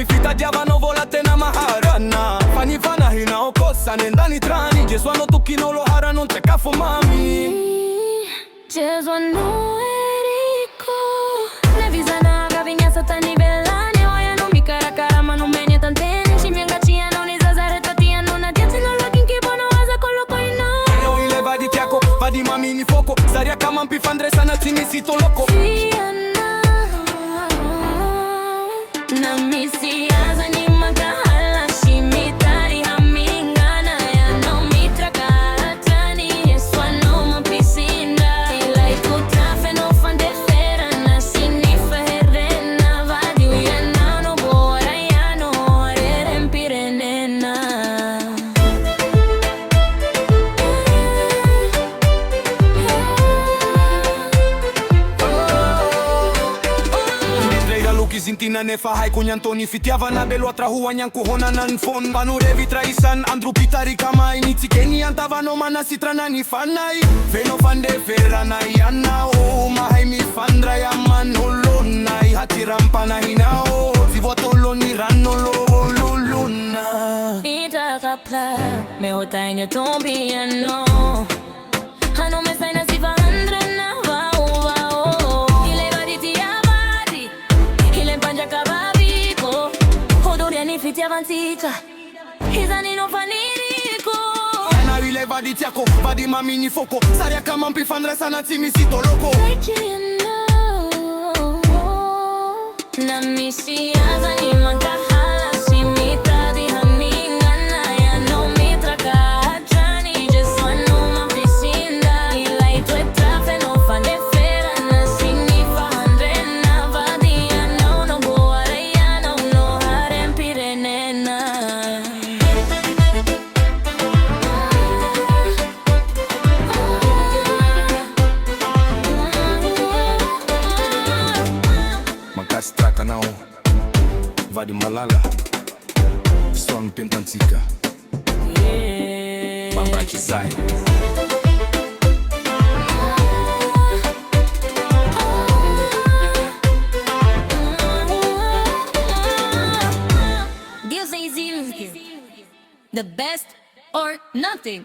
nifita diavano volate na maharana Fani fana hina okosa nendani trani Jeswano tukinolo hara non te kafo mami Jeswano eriko Nevizana gavinya satani belane Oya no mi karakara ma non meni tantene Shimianga ciano ni zazareta tiano Na diatino looking kibono waza koloko ina Eno ile vadi tiako, vadi mami ni foko Saria kama mpifandre sana tini sito loko Na misi aza ni makahala shimitari hamingana ya no mitraka hatani Jeswano mapisinda Ilai kutafe no fandefera na sinifa herena Vadi uyana no bora ya no orere mpirenena Zintina nefa hai kunyantoni fitiava na belo atrahua nyanku hona nan fon Panurevi traisan andru pitari kama initsi keni antavano mana sitrana ni fanai Veno fande feranai anao mahai mi fandra ya manolonai hati rampana hinao Zivotolo ni ranolo luluna Itakapla me hotainyo tombiano Hano me saina siva andre na vao vao Ile vaditi ya vadi Ile mpanja kababiko Hodoria ni fiti avantika Hizani no faniriko Na ile vaditi yako, vadi mami ni foko Saria kama mpifandre sana timi sito loko Na misi aza ni makahala shimitari hamingana ya no mitraka hatani Jeswano mapisinda ila itwetafe no fandefera na sinifa handrena Vadi ya no boara ya no hare mpirenena Straka nao Vadi malala Swan pentantika Bamba kizai Deus é easy, the best or nothing.